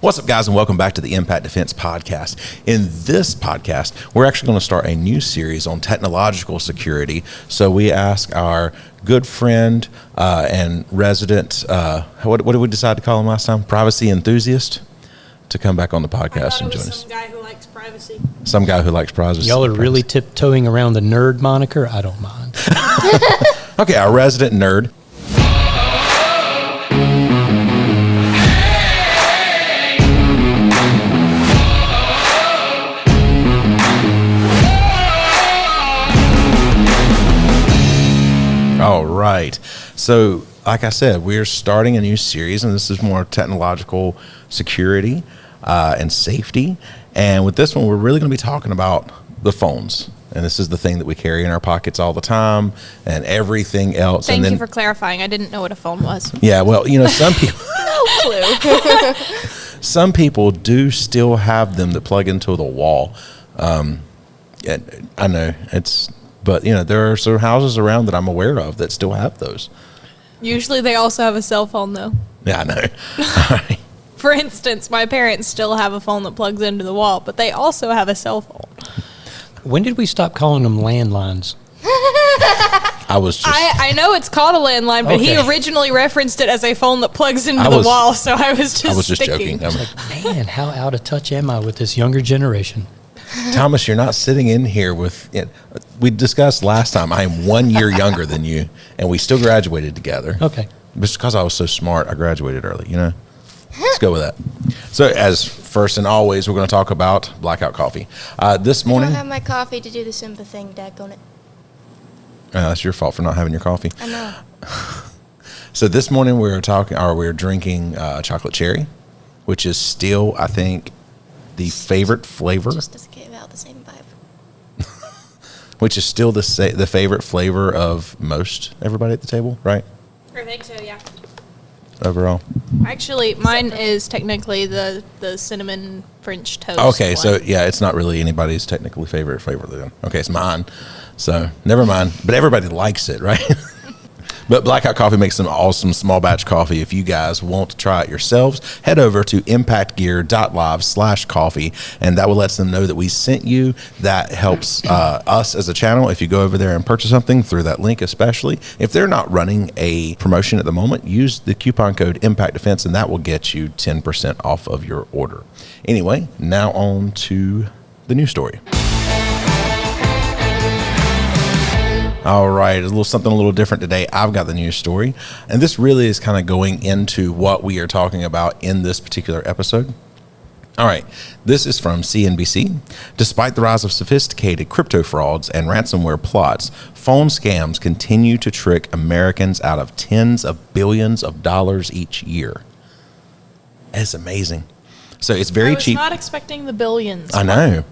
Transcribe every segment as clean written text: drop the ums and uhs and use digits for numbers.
What's up, guys, and welcome back to the Impact Defense Podcast. In this podcast, we're actually going to start a new series on technological security. So we ask our good friend and resident, what did we decide to call him last time? Privacy enthusiast, to come back on the podcast and join us. Some guy who likes privacy. Some guy who likes privacy. Y'all are really tiptoeing around the nerd moniker. I don't mind. Okay, our resident nerd. All right. So, like I said, we're starting a new series, and this is more technological security and safety. And with this one, we're really going to be talking about the phones. And this is the thing that we carry in our pockets all the time and everything else. Thank you for clarifying. I didn't know what a phone was. Yeah, well, you know, some people... No clue. Some people do still have them that plug into the wall. I know it's... But, you know, there are some houses around that I'm aware of that still have those. Usually they also have a cell phone, though. Yeah, I know. For instance, my parents still have a phone that plugs into the wall, but they also have a cell phone. When did we stop calling them landlines? I know it's called a landline, but he originally referenced it as a phone that plugs into the wall, so I was just joking. It's like, man, how out of touch am I with this younger generation? Thomas, you're not sitting in here with, we discussed last time, I am 1 year younger than you, and we still graduated together. Okay. Just because I was so smart, I graduated early, you know? Let's go with that. So, as first and always, we're going to talk about Blackout Coffee. This morning... I don't have my coffee to do the Simba thing, daggone it. That's your fault for not having your coffee. I know. So, this morning we were drinking chocolate cherry, which is still, I think, the favorite flavor. Just doesn't give out the same vibe. Which is still the favorite flavor of most everybody at the table, right? I think so, yeah. Overall. Actually, mine is technically the cinnamon French toast. Okay, one. so yeah, it's not really anybody's technically favorite flavor then. Okay, it's mine. So never mind. But everybody likes it, right? But Blackout Coffee makes some awesome small batch coffee. If you guys want to try it yourselves, head over to impactgear.live/coffee, and that will let them know that we sent you. That helps us as a channel if you go over there and purchase something through that link, especially. If they're not running a promotion at the moment, use the coupon code ImpactDefense, and that will get you 10% off of your order. Anyway, now on to the news story. All right, something a little different today. I've got the news story, and this really is kind of going into what we are talking about in this particular episode. All right, this is from CNBC. Despite the rise of sophisticated crypto frauds and ransomware plots, phone scams continue to trick Americans out of tens of billions of dollars each year. It's amazing. So it's very cheap. I was not expecting the billions. I know.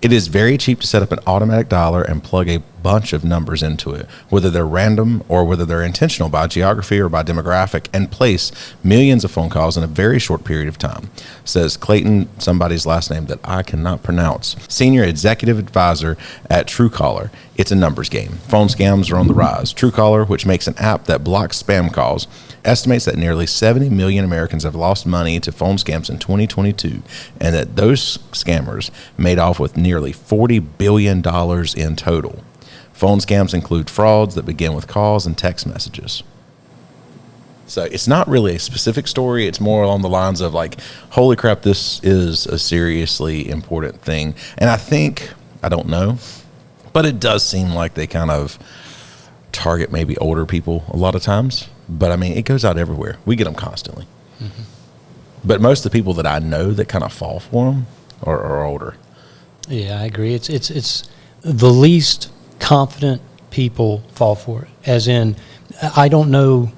It is very cheap to set up an automatic dialer and plug a bunch of numbers into it, whether they're random or whether they're intentional by geography or by demographic, and place millions of phone calls in a very short period of time, says Clayton, somebody's last name that I cannot pronounce, senior executive advisor at Truecaller. It's a numbers game. Phone scams are on the rise. Truecaller, which makes an app that blocks spam calls, estimates that nearly 70 million Americans have lost money to phone scams in 2022, and that those scammers made off with nearly $40 billion in total. Phone scams include frauds that begin with calls and text messages. So it's not really a specific story. It's more along the lines of like, holy crap, this is a seriously important thing. And I think, I don't know, but it does seem like they kind of target maybe older people a lot of times. But I mean, it goes out everywhere. We get them constantly. Mm-hmm. But most of the people that I know that kind of fall for them are older. Yeah, I agree. It's the least confident people fall for it. As in, I don't know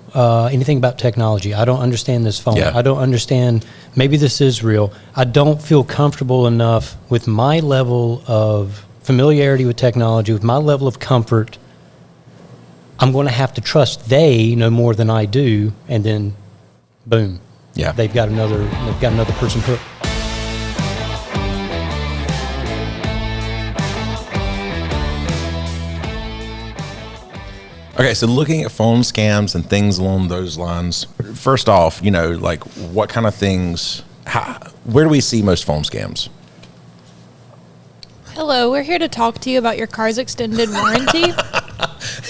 anything about technology. I don't understand this phone. Yeah. I don't understand. Maybe this is real. I don't feel comfortable enough with my level of familiarity with technology, with my level of comfort. I'm going to have to trust they know more than I do, and then, boom, yeah, they've got another person hooked. Okay, so looking at phone scams and things along those lines, first off, you know, like what kind of things where do we see most phone scams? Hello, we're here to talk to you about your car's extended warranty.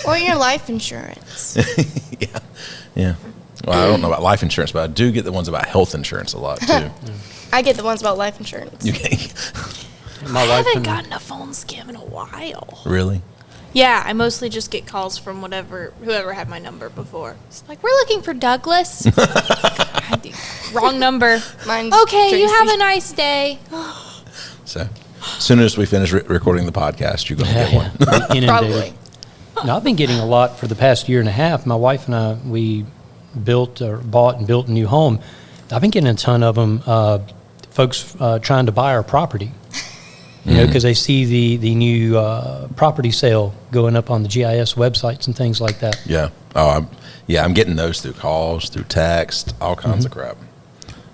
Or your life insurance. Yeah. Well, I don't know about life insurance, but I do get the ones about health insurance a lot too. I get the ones about life insurance. You can My I wife haven't and gotten a phone scam in a while. really? Yeah, I mostly just get calls from whoever had my number before. It's like, we're looking for Douglas. God, wrong number. Mine's Okay, you Tracy. have a nice day. So, as soon as we finish recording the podcast, you're going to get one. inundated. Probably. No, I've been getting a lot for the past year and a half. My wife and I, we bought and built a new home. I've been getting a ton of them, folks trying to buy our property. You know, because they see the new property sale going up on the GIS websites and things like that. Yeah. Oh, I'm getting those through calls, through text, all kinds of crap.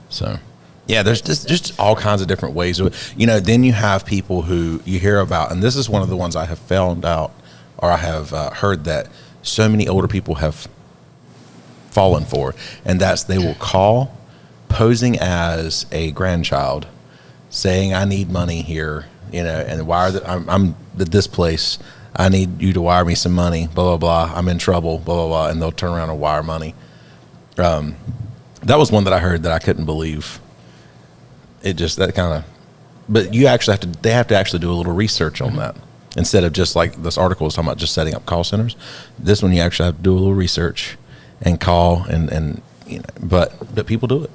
So, yeah, there's just all kinds of different ways. You know, then you have people who you hear about, and this is one of the ones I have found out, or I have heard that so many older people have fallen for, and that's they will call posing as a grandchild, saying, "I need money here." You know, and I'm at this place. I need you to wire me some money. Blah blah blah. I'm in trouble. Blah blah blah. And they'll turn around and wire money. That was one that I heard that I couldn't believe. It just that kind of. But you actually have to. They have to actually do a little research on that instead of just like this article is talking about just setting up call centers. This one you actually have to do a little research and call and you know. But people do it,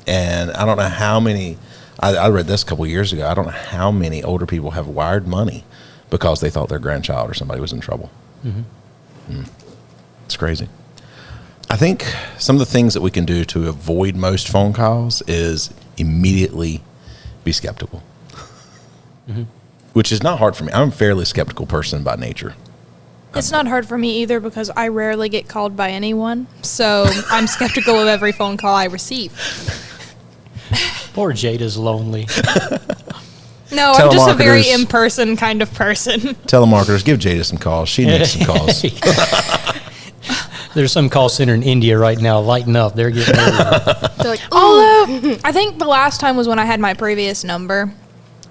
and I don't know how many. I read this a couple of years ago. I don't know how many older people have wired money because they thought their grandchild or somebody was in trouble. It's crazy. I think some of the things that we can do to avoid most phone calls is immediately be skeptical, which is not hard for me. I'm a fairly skeptical person by nature. It's not hard for me either because I rarely get called by anyone. So I'm skeptical of every phone call I receive. Poor Jada's lonely. No, I'm just a very Telemarketers. in-person kind of person. Telemarketers, give Jada some calls. She needs some calls. There's some call center in India right now lighting up. They're getting over. They're like, Although, I think the last time was when I had my previous number.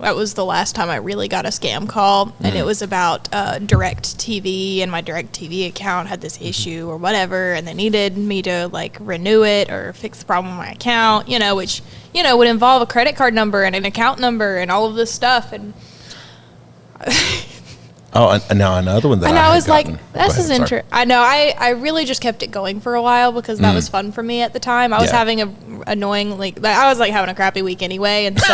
That was the last time I really got a scam call, and it was about Direct TV, and my Direct TV account had this issue or whatever, and they needed me to like renew it or fix the problem with my account, you know, which would involve a credit card number and an account number and all of this stuff, and And now another one that and I I had was like, gotten- this Go is ahead, sorry. interesting. I know. I really just kept it going for a while because that was fun for me at the time. I was Yeah. having a annoying I was like having a crappy week anyway, and so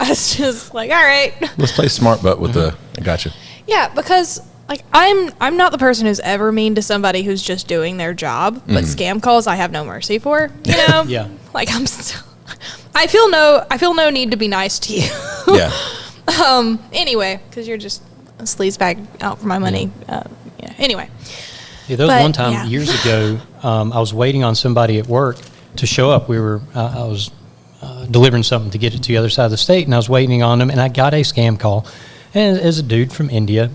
I was just like, all right, Let's play smart butt with the. I got you. yeah, because like I'm not the person who's ever mean to somebody who's just doing their job, but scam calls I have no mercy for. You know, Yeah. Like I feel no need to be nice to you. Yeah. Anyway, because you're just a sleaze bag out for my money. Anyway. Yeah, there was But, one time yeah. years ago. I was waiting on somebody at work to show up. I was delivering something to get it to the other side of the state, and I was waiting on them, and I got a scam call. And as a dude from India,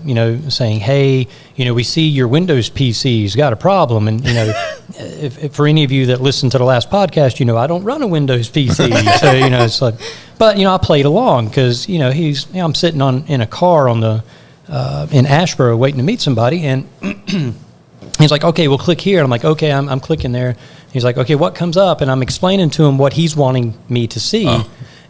saying, "Hey, we see your Windows PC's got a problem." And if for any of you that listened to the last podcast, I don't run a Windows PC, so it's like. But I played along because I'm sitting in a car on the in Asheboro waiting to meet somebody, and he's like, "Okay, well, click here." And I'm like, "Okay, I'm clicking there." He's like, "Okay, what comes up?" And I'm explaining to him what he's wanting me to see.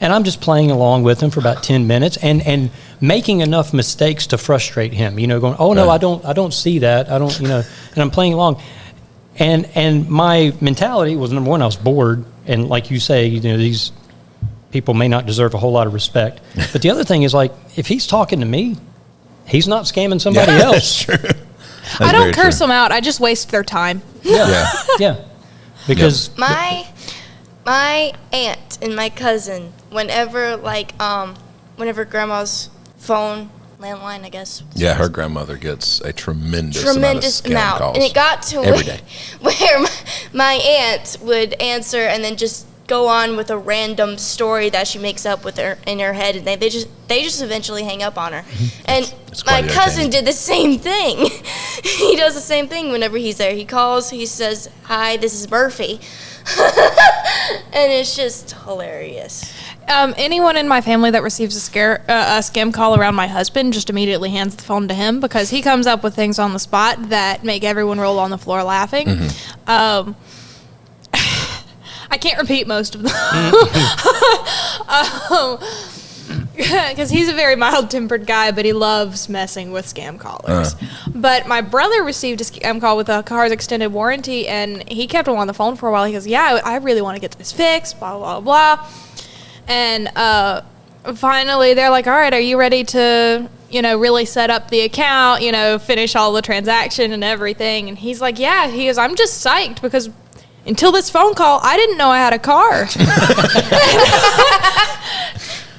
And I'm just playing along with him for about 10 minutes and making enough mistakes to frustrate him, going, "Oh no, I don't see that. I don't, and I'm playing along. And my mentality was, number one, I was bored. And like you say, these people may not deserve a whole lot of respect. But the other thing is, like, if he's talking to me, he's not scamming somebody Yeah, else. That's true. I don't curse them out. I just waste their time. Yeah. Yeah. Because my aunt and my cousin, whenever grandma's phone, landline, I guess. Yeah, her grandmother gets a tremendous amount. scam calls And it got to every day. where my aunt would answer and then just go on with a random story that she makes up with her in her head, and they just eventually hang up on her. And it's my quite cousin entertaining. did the same thing. He does the same thing whenever he's there. He calls, he says, "Hi, this is Murphy." And it's just hilarious. Anyone in my family that receives a scam call around my husband just immediately hands the phone to him because he comes up with things on the spot that make everyone roll on the floor laughing. I can't repeat most of them because he's a very mild-tempered guy, but he loves messing with scam callers. But my brother received a scam call with a car's extended warranty, and he kept him on the phone for a while. He goes, yeah, I really want to get this fixed, blah, blah, blah. And finally, they're like, all right, are you ready to, really set up the account, finish all the transaction and everything? And he's like, yeah. He goes, I'm just psyched because until this phone call, I didn't know I had a car.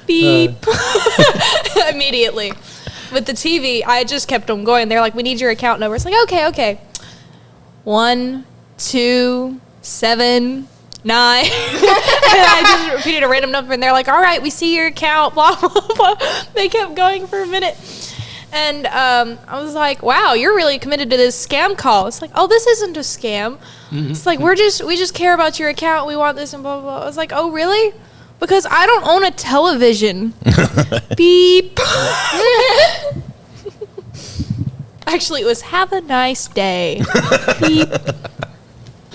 Beep. Immediately. With the TV, I just kept them going. They're like, we need your account number. It's like, okay. 1, 2, 7, 9. And I just repeated a random number, and they're like, all right, we see your account, blah, blah, blah. They kept going for a minute. And I was like, wow, you're really committed to this scam call. It's like, oh, this isn't a scam. It's like, we just care about your account. We want this and blah, blah, blah. I was like, oh, really? Because I don't own a television. Beep. Actually, it was have a nice day. Beep.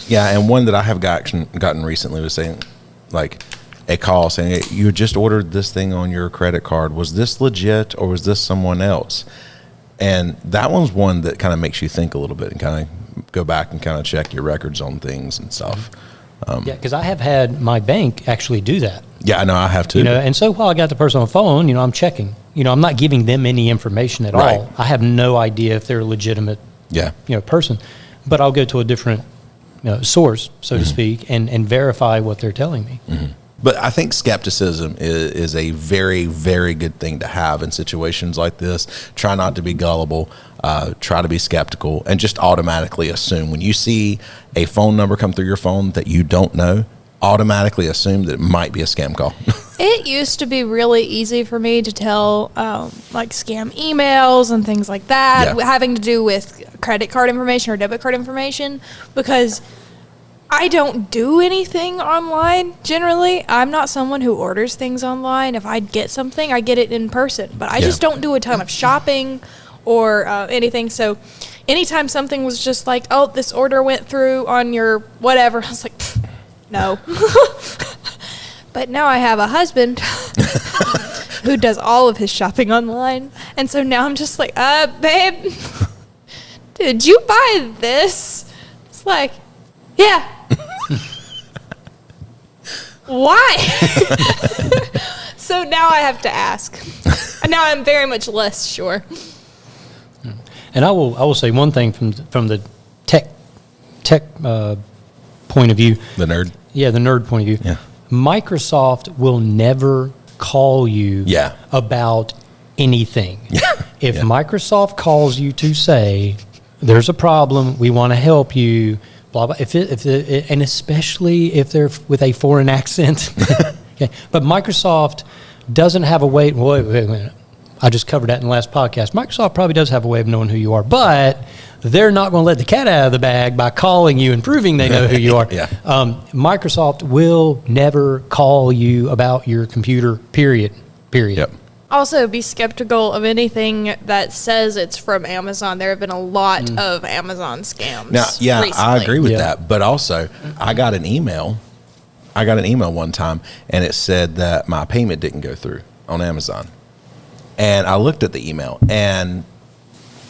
Yeah, and one that I have gotten recently was saying, like, a call saying, hey, you just ordered this thing on your credit card. Was this legit or was this someone else? And that one's one that kind of makes you think a little bit and kind of go back and kind of check your records on things and stuff. Yeah, because I have had my bank actually do that. Yeah, I know, I have too. And so while I got the person on the phone, I'm checking. I'm not giving them any information at Right. all. I have no idea if they're a legitimate, person. But I'll go to a different source, so to speak, and verify what they're telling me. But I think skepticism is a very, very good thing to have in situations like this. Try not to be gullible. Try to be skeptical and just automatically assume. When you see a phone number come through your phone that you don't know, automatically assume that it might be a scam call. It used to be really easy for me to tell, like, scam emails and things like that, having to do with credit card information or debit card information, because I don't do anything online, generally. I'm not someone who orders things online. If I get something, I get it in person. But I just don't do a ton of shopping or anything. So anytime something was just like, oh, this order went through on your whatever, I was like, no. But now I have a husband who does all of his shopping online. And so now I'm just like, babe, did you buy this? It's like, yeah. Why? So now I have to ask. And now I'm very much less sure. And I will say one thing from the tech point of view. The nerd? Yeah, the nerd point of view. Yeah. Microsoft will never call you about anything. If Microsoft calls you to say, there's a problem, we want to help you, blah, blah, and especially if they're with a foreign accent. Okay. But Microsoft doesn't have a way, wait a minute. I just covered that in the last podcast. Microsoft probably does have a way of knowing who you are, but they're not going to let the cat out of the bag by calling you and proving they know who you are. Microsoft will never call you about your computer, period. Yep. Also, be skeptical of anything that says it's from Amazon. There have been a lot of Amazon scams. Now, recently. I agree with that. But also, I got an email one time, and it said that my payment didn't go through on Amazon. And I looked at the email, and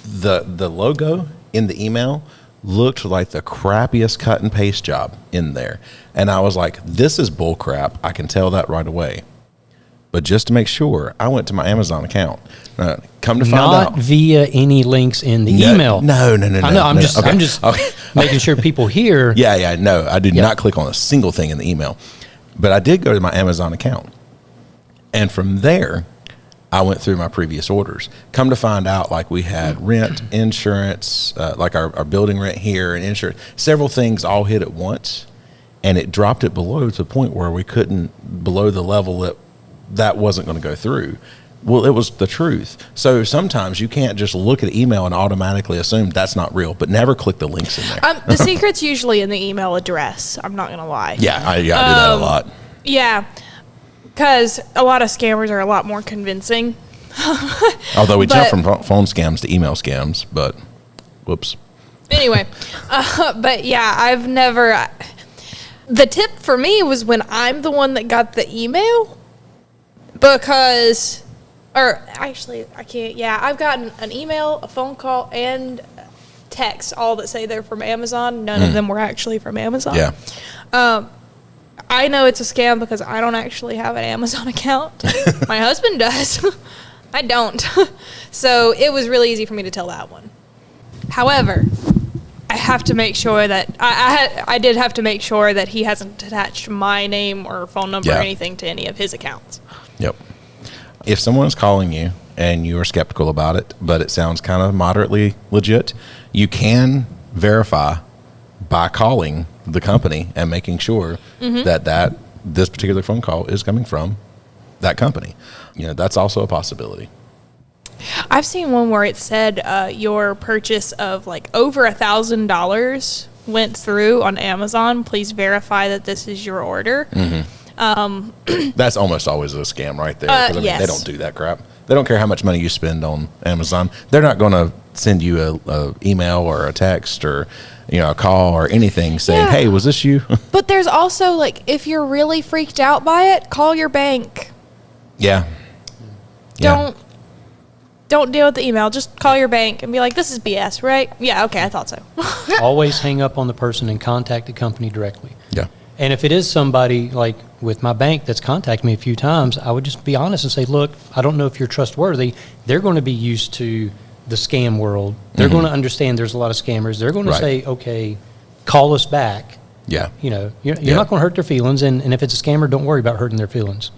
the logo in the email looked like the crappiest cut and paste job in there. And I was like, this is bull crap. I can tell that right away. But just to make sure, I went to my Amazon account. Come to find out, not via any links in the email. No. I know. I'm just making sure people hear. No, I did not click on a single thing in the email, but I did go to my Amazon account, and from there, I went through my previous orders. Come to find out, like, we had rent, insurance, like our building rent here, and insurance, several things all hit at once, and it dropped it below to the point where we couldn't, below the level that wasn't going to go through. Well, it was the truth. So sometimes you can't just look at email and automatically assume that's not real, but never click the links in there. The secret's usually in the email address. I'm not going to lie. Yeah, I do that a lot. Yeah, because a lot of scammers are a lot more convincing. Although we jump from phone scams to email scams, but whoops. Anyway, but yeah, I've never. The tip for me was when I'm the one that got the email, because, or actually, I can't. Yeah, I've gotten an email, a phone call, and text, all that say they're from Amazon. None of them were actually from Amazon. Yeah. I know it's a scam because I don't actually have an Amazon account. My husband does. I don't. So it was really easy for me to tell that one. However, I have to make sure that I did have to make sure that he hasn't attached my name or phone number or anything to any of his accounts. Yep. If someone is calling you and you are skeptical about it, but it sounds kind of moderately legit, you can verify by calling the company and making sure that this particular phone call is coming from that company. You know, that's also a possibility. I've seen one where it said your purchase of like over $1,000 went through on Amazon. Please verify that this is your order. That's almost always a scam right there. 'Cause, I mean, yes. They don't do that crap. They don't care how much money you spend on Amazon. They're not going to send you a email or a text or, you know, a call or anything saying, hey, was this you? But there's also, like, if you're really freaked out by it, call your bank. Yeah. Don't deal with the email. Just call your bank and be like, this is BS, right? Yeah, okay, I thought so. Always hang up on the person and contact the company directly. Yeah. And if it is somebody like with my bank that's contacted me a few times, I would just be honest and say, look, I don't know if you're trustworthy. They're going to be used to the scam world. They're going to understand there's a lot of scammers. They're going to say, okay, call us back. Yeah. You know, you're not going to hurt their feelings. And if it's a scammer, don't worry about hurting their feelings.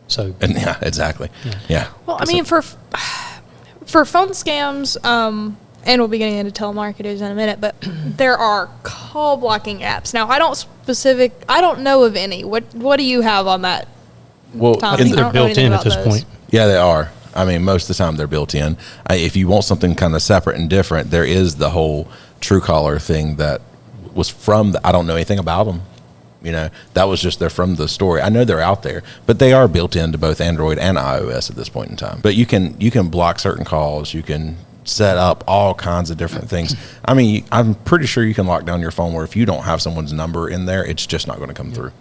So. And yeah, exactly. Yeah. Well, I mean, for phone scams, and we'll be getting into telemarketers in a minute, but there are call blocking apps. Now, I don't know of any. What do you have on that? Well, Tom? I think I they're don't know built anything in at about this those. point. Yeah, they are. I mean, most of the time they're built in. If you want something kind of separate and different, there is the whole Truecaller thing that was from I don't know anything about them. You know, that was just they're from the story. I know they're out there, but they are built into both Android and iOS at this point in time. But you can block certain calls. You can set up all kinds of different things. I mean, I'm pretty sure you can lock down your phone where if you don't have someone's number in there, it's just not going to come through.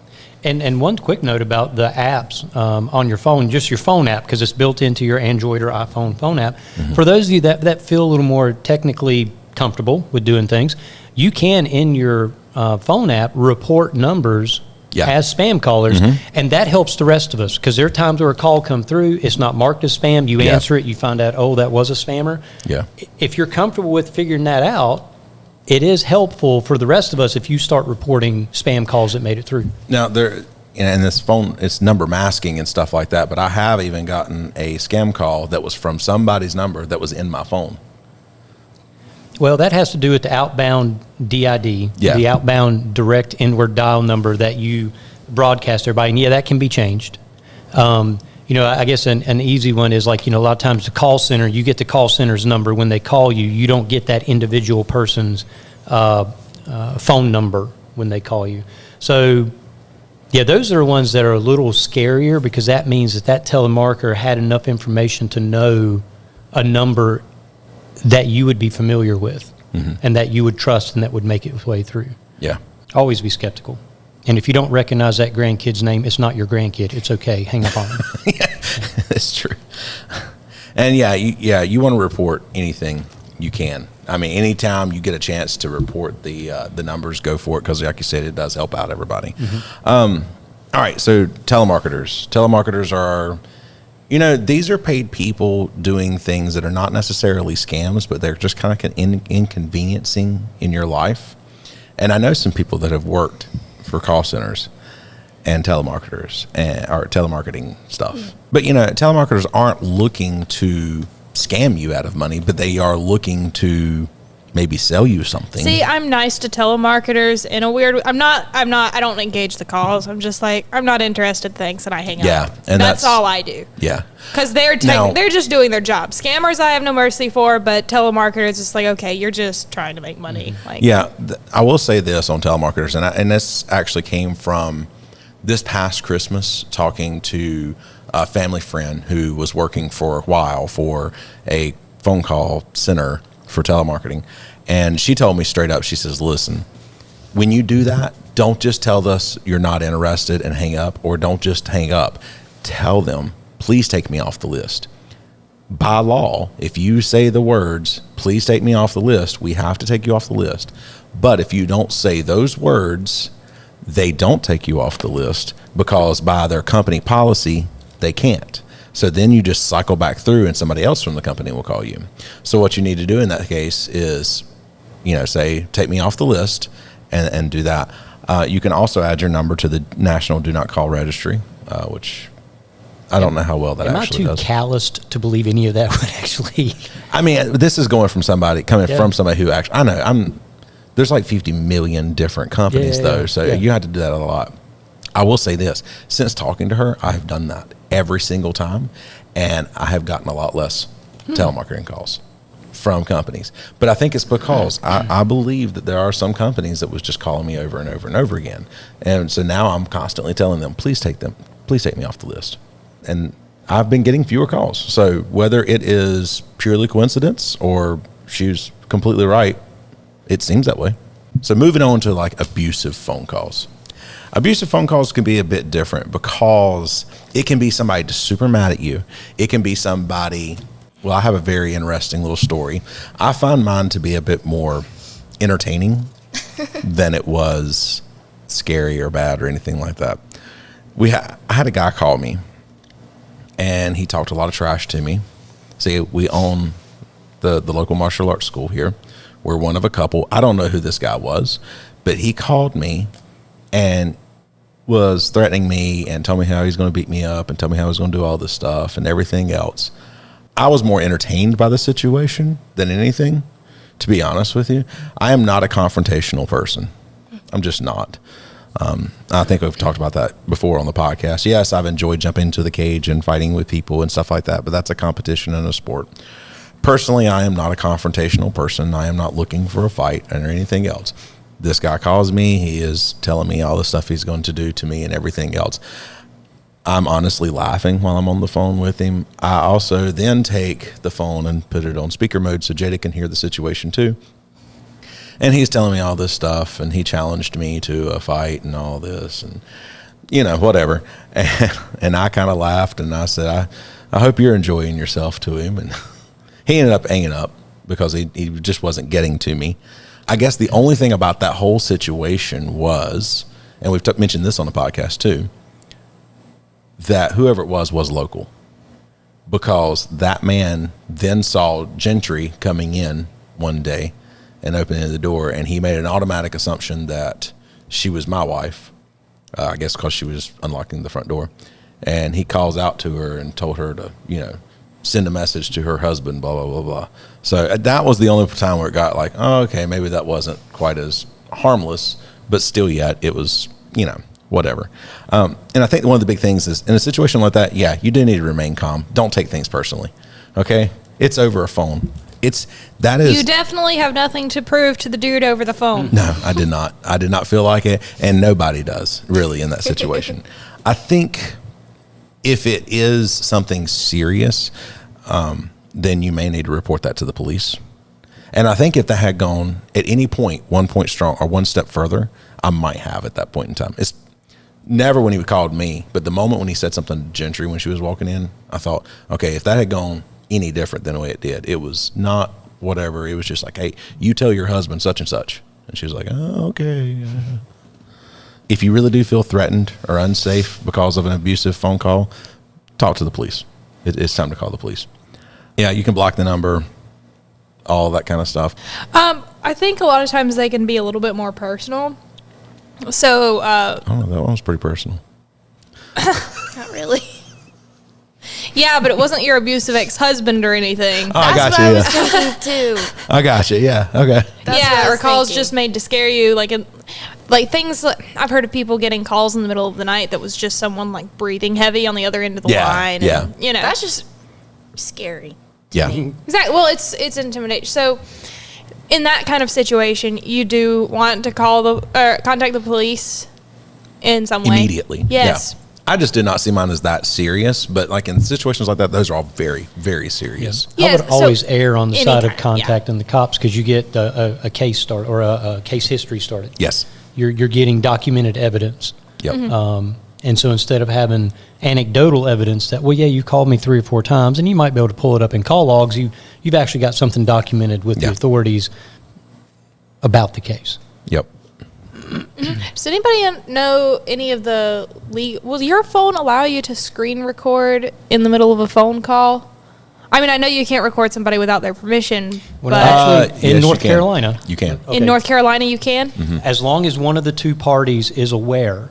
And one quick note about the apps on your phone, just your phone app, because it's built into your Android or iPhone phone app. For those of you that feel a little more technically comfortable with doing things, you can, in your phone app, report numbers as spam callers, and that helps the rest of us, because there are times where a call come through, it's not marked as spam, you answer it, you find out, oh, that was a spammer. Yeah. If you're comfortable with figuring that out, it is helpful for the rest of us if you start reporting spam calls that made it through. Now, and this phone, it's number masking and stuff like that, but I have even gotten a scam call that was from somebody's number that was in my phone. Well, that has to do with the outbound DID, the outbound direct inward dial number that you broadcast to everybody. And that can be changed. You know, I guess an easy one is like, you know, a lot of times the call center, you get the call center's number when they call you. You don't get that individual person's phone number when they call you. So, yeah, those are the ones that are a little scarier, because that means that telemarketer had enough information to know a number that you would be familiar with and that you would trust and that would make its way through. Yeah. Always be skeptical. And if you don't recognize that grandkid's name, it's not your grandkid. It's okay. Hang up on him. That's true. And you want to report anything you can. I mean, anytime you get a chance to report the numbers, go for it, because like you said, it does help out everybody. All right, so telemarketers. Telemarketers are, you know, these are paid people doing things that are not necessarily scams, but they're just kind of inconveniencing in your life. And I know some people that have worked for call centers and telemarketers or telemarketing stuff. But, you know, telemarketers aren't looking to scam you out of money, but they are looking to maybe sell you something. See, I'm nice to telemarketers in a weird. I don't engage the calls. I'm just like, I'm not interested. Thanks, and I hang up. Yeah, and that's all I do. Yeah, because they're just doing their job. Scammers, I have no mercy for, but telemarketers, it's like, okay, you're just trying to make money. Like, yeah. I will say this on telemarketers, and this actually came from this past Christmas, talking to a family friend who was working for a while for a phone call center for telemarketing. And she told me straight up, she says, listen, when you do that, don't just tell us you're not interested and hang up, or don't just hang up. Tell them, please take me off the list. By law, if you say the words, please take me off the list, we have to take you off the list. But if you don't say those words, they don't take you off the list, because by their company policy, they can't. So then you just cycle back through and somebody else from the company will call you. So what you need to do in that case is, say, take me off the list and do that. You can also add your number to the National Do Not Call Registry, which I don't know how well that actually does. Am I too calloused to believe any of that would actually? I mean, this is coming from somebody who actually, I know, there's like 50 million different companies though. So you have to do that a lot. I will say this, since talking to her, I have done that every single time, and I have gotten a lot less telemarketing calls from companies. But I think it's because I believe that there are some companies that was just calling me over and over and over again. And so now I'm constantly telling them, please take me off the list. And I've been getting fewer calls. So whether it is purely coincidence or she's completely right, it seems that way. So moving on to like abusive phone calls. Abusive phone calls can be a bit different because it can be somebody just super mad at you. It can be somebody, well, I have a very interesting little story. I find mine to be a bit more entertaining than it was scary or bad or anything like that. I had a guy call me, and he talked a lot of trash to me. See, we own the local martial arts school here. We're one of a couple. I don't know who this guy was, but he called me and was threatening me and told me how he's going to beat me up and told me how he's going to do all this stuff and everything else. I was more entertained by the situation than anything, to be honest with you. I am not a confrontational person. I'm just not. I think we've talked about that before on the podcast. Yes, I've enjoyed jumping into the cage and fighting with people and stuff like that, but that's a competition and a sport. Personally, I am not a confrontational person. I am not looking for a fight or anything else. This guy calls me. He is telling me all the stuff he's going to do to me and everything else. I'm honestly laughing while I'm on the phone with him. I also then take the phone and put it on speaker mode so Jada can hear the situation too. And he's telling me all this stuff, and he challenged me to a fight and all this and, whatever. And I kind of laughed, and I said, I hope you're enjoying yourself to him. And he ended up hanging up because he just wasn't getting to me. I guess the only thing about that whole situation was, and we've mentioned this on the podcast too, that whoever it was local, because that man then saw Gentry coming in one day and opening the door, and he made an automatic assumption that she was my wife, I guess because she was unlocking the front door, and he calls out to her and told her to, send a message to her husband, blah, blah, blah, blah. So that was the only time where it got like, oh, okay, maybe that wasn't quite as harmless, but still yet it was, whatever. And I think one of the big things is in a situation like that, you do need to remain calm. Don't take things personally. Okay. It's over a phone. You definitely have nothing to prove to the dude over the phone. No, I did not. I did not feel like it. And nobody does really in that situation. I think if it is something serious, then you may need to report that to the police. And I think if that had gone at any point, 1 point strong or one step further, I might have at that point in time. It's never when he called me, but the moment when he said something to Gentry when she was walking in, I thought, okay, if that had gone any different than the way it did, it was not whatever. It was just like, hey, you tell your husband such and such. And she was like, oh, okay. If you really do feel threatened or unsafe because of an abusive phone call, talk to the police. It's time to call the police. Yeah, you can block the number, all that kind of stuff. I think a lot of times they can be a little bit more personal. So, that one was pretty personal. Not really. Yeah, but it wasn't your abusive ex-husband or anything. Oh, I got That's you. what I Yeah. was thinking too. I got you. Yeah. Okay. That's what I Yeah, or was calls thinking. just made to scare you, like things. I've heard of people getting calls in the middle of the night that was just someone like breathing heavy on the other end of the Yeah, line. yeah. And, you know, That's just scary. Yeah. exactly. Well, it's intimidation. So, in that kind of situation, you do want to contact the police in some way Immediately. Yes. Yeah. I just did not see mine as that serious, but like in situations like that, those are all very, very serious. I Yes, would always so err on the side of anytime, contacting the cops because you get a case start or a case history started. Yes. You're getting documented evidence. Yep. And so instead of having anecdotal evidence that, well, yeah, you called me 3 or 4 times, and you might be able to pull it up in call logs, you've actually got something documented with the Yeah. authorities about the case. Yep. Does anybody know any of the will your phone allow you to screen record in the middle of a phone call? I mean, I know you can't record somebody without their permission, Well, but actually, yes, in North you can. Carolina, You can. Okay. in North Carolina you can. as long as one of the two parties is aware.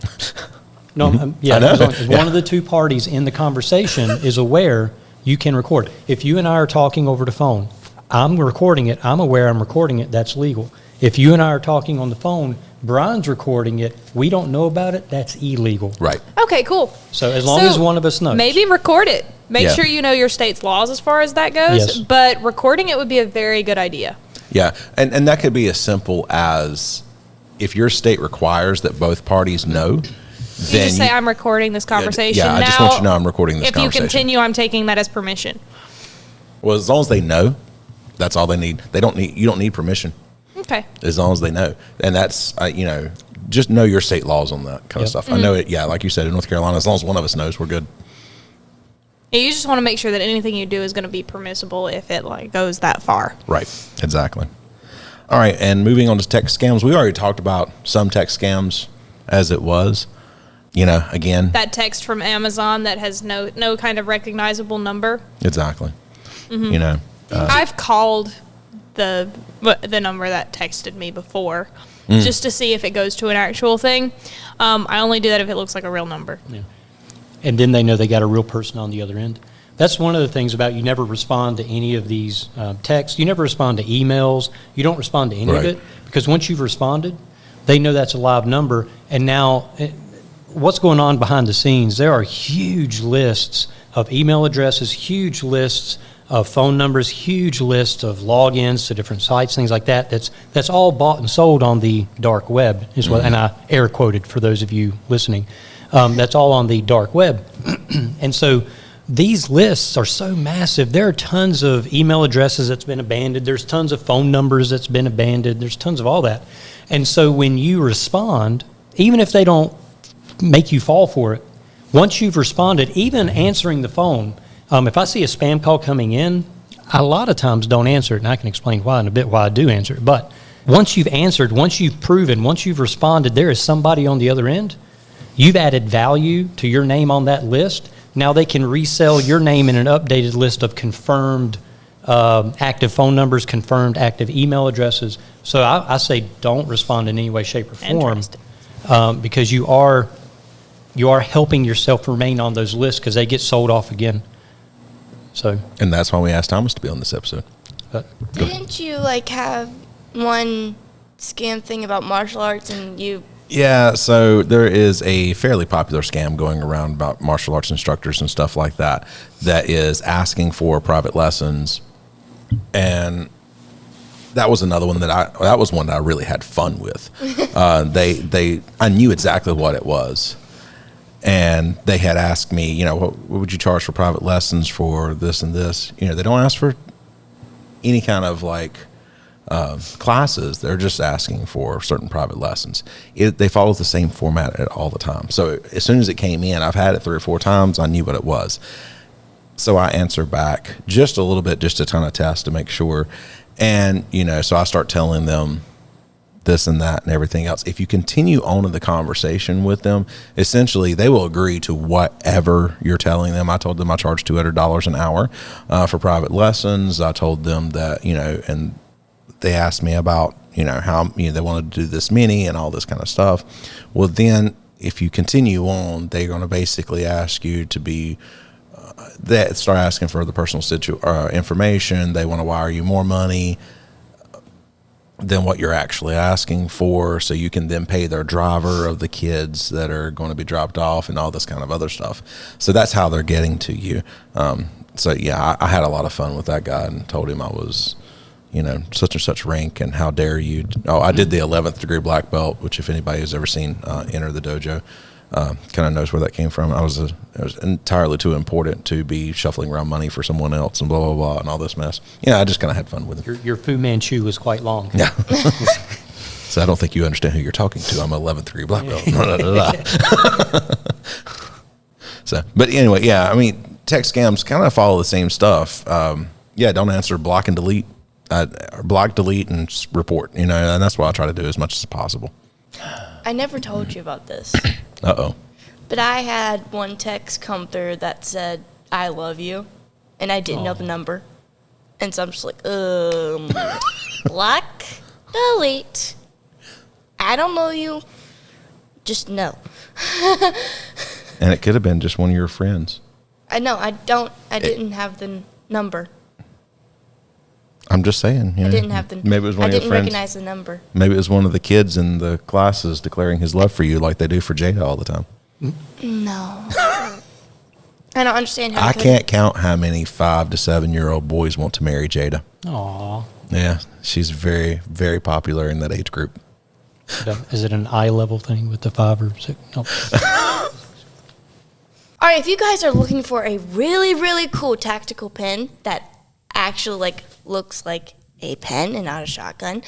No, yeah, I know. as long as Yeah. one of the two parties in the conversation is aware, you can record. If you and I are talking over the phone, I'm recording it, I'm aware I'm recording it, that's legal. If you and I are talking on the phone, Brian's recording it, we don't know about it, that's illegal. Right. Okay, cool. So as long as one of us knows. Maybe record it. Make Yeah. sure you know your state's laws as far as that goes. Yes. But recording it would be a very good idea. Yeah. And that could be as simple as if your state requires that both parties know, You then just say, I'm recording this conversation. Yeah, I just Now, want you to know I'm recording this if you conversation. continue, I'm taking that as permission. Well, as long as they know, that's all they need. You don't need permission Okay. as long as they know. And that's, just know your state laws on that kind of Yep. stuff. I know it. Yeah. Like you said, in North Carolina, as long as one of us knows, we're good. Yeah, you just want to make sure that anything you do is going to be permissible if it goes that far. Right. Exactly. All right. And moving on to text scams, we already talked about some text scams as it was. Again. That text from Amazon that has no kind of recognizable number. Exactly. I've called the number that texted me before just to see if it goes to an actual thing. I only do that if it looks like a real number. Yeah. And then they know they got a real person on the other end. That's one of the things about you never respond to any of these texts. You never respond to emails. You don't respond to any Right. of it because once you've responded, they know that's a live number. And now what's going on behind the scenes, there are huge lists of email addresses, huge lists of phone numbers, huge lists of logins to different sites, things like that. That's all bought and sold on the dark web, is what, and I air quoted for those of you listening. That's all on the dark web. And so these lists are so massive. There are tons of email addresses that's been abandoned. There's tons of phone numbers that's been abandoned. There's tons of all that. And so when you respond, even if they don't make you fall for it, once you've responded, even answering the phone, if I see a spam call coming in, I a lot of times don't answer it, and I can explain why in a bit, why I do answer it. But once you've answered, once you've proven, once you've responded, there is somebody on the other end, you've added value to your name on that list. Now they can resell your name in an updated list of confirmed active phone numbers, confirmed active email addresses. So I say don't respond in any way, shape, or form because you are helping yourself remain on those lists because they get sold off again. So, And that's why we asked Thomas to be on this episode. Didn't you have one scam thing about martial arts and you? Yeah, so there is a fairly popular scam going around about martial arts instructors and stuff like that is asking for private lessons. And that was another one that was one that I really had fun with. I knew exactly what it was. And they had asked me, what would you charge for private lessons for this and this? They don't ask for any kind of classes. They're just asking for certain private lessons. They follow the same format all the time. So as soon as it came in, I've had it 3 or 4 times. I knew what it was. So I answer back just a little bit, just a ton of tests to make sure. And, so I start telling them this and that and everything else. If you continue on in the conversation with them, essentially they will agree to whatever you're telling them. I told them I charge $200 an hour for private lessons. I told them that, and they asked me about, how they wanted to do this many and all this kind of stuff. Well, then if you continue on, they're going to basically ask you to be they start asking for the personal information. They want to wire you more money than what you're actually asking for, so you can then pay their driver of the kids that are going to be dropped off and all this kind of other stuff. So that's how they're getting to you. So yeah, I had a lot of fun with that guy and told him I was, such and such rank, and how dare you. I did the 11th degree black belt, which if anybody has ever seen Enter the Dojo, kind of knows where that came from. It was entirely too important to be shuffling around money for someone else and blah, blah, blah, and all this mess. I just kind of had fun with it. Your Fu Manchu was quite long. Yeah. So I don't think you understand who you're talking to. I'm 11th degree black belt. So, but anyway, yeah, I mean, tech scams kind of follow the same stuff. Don't answer, block and delete. Block, delete, and report, and that's what I try to do as much as possible. I never told you about this. Uh-oh. But I had one text come through that said, "I love you," and I didn't know the number. And so I'm just like, block, delete. I don't know you. Just no. And it could have been just one of your friends. I know. I didn't have the number. I'm just saying. I didn't have the. Maybe it was one of your friends. I didn't recognize the number. Maybe it was one of the kids in the classes declaring his love for you, like they do for Jada all the time. No. I don't understand how. I can't count how many 5 to 7 year old boys want to marry Jada. Aw. Yeah, she's very, very popular in that age group. Is it an eye level thing with the 5 or 6? No. All right, if you guys are looking for a really, really cool tactical pen that actually looks like a pen and not a shotgun,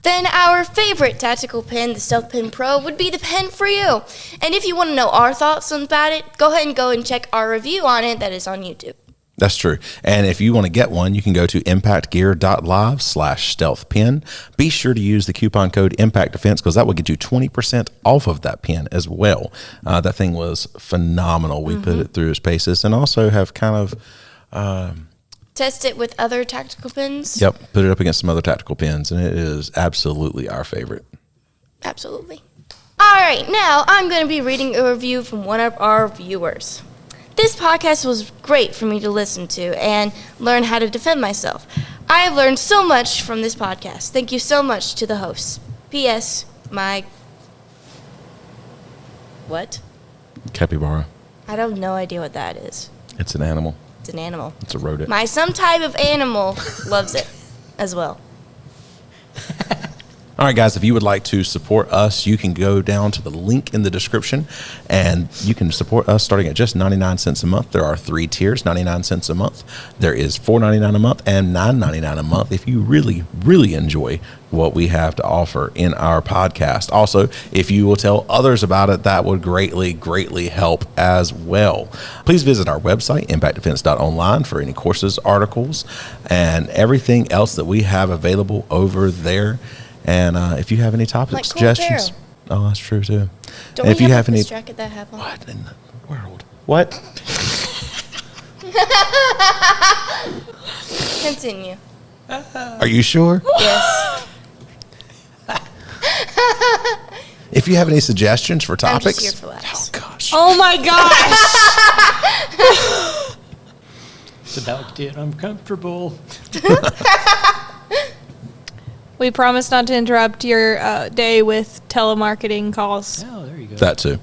then our favorite tactical pen, the Stealth Pen Pro, would be the pen for you. And if you want to know our thoughts about it, go ahead and go and check our review on it that is on YouTube. That's true. And if you want to get one, you can go to impactgear.live/stealthpen. Be sure to use the coupon code ImpactDefense, because that will get you 20% off of that pen as well. That thing was phenomenal. We put it through its paces and also have kind of... Test it with other tactical pens? Yep, put it up against some other tactical pens, and it is absolutely our favorite. Absolutely. All right, now I'm going to be reading a review from one of our viewers. This podcast was great for me to listen to and learn how to defend myself. I have learned so much from this podcast. Thank you so much to the hosts. P.S. My... What? Capybara. I have no idea what that is. It's an animal. It's an animal. It's a rodent. My some type of animal loves it as well. All right, guys, if you would like to support us, you can go down to the link in the description, and you can support us starting at just 99 cents a month. There are 3 tiers, 99 cents a month. There is $4.99 a month and $9.99 a month if you really, really enjoy what we have to offer in our podcast. Also, if you will tell others about it, that would greatly, greatly help as well. Please visit our website, impactdefense.online, for any courses, articles, and everything else that we have available over there. And if you have any topic suggestions, that's true too. Don't we have this jacket that I have on? What in the world? What? Continue. Are you sure? Yes. If you have any suggestions for topics, I'm just here for laughs. oh gosh, Oh my gosh. It's about to get uncomfortable. We promise not to interrupt your day with telemarketing calls. Oh, there you go. that too.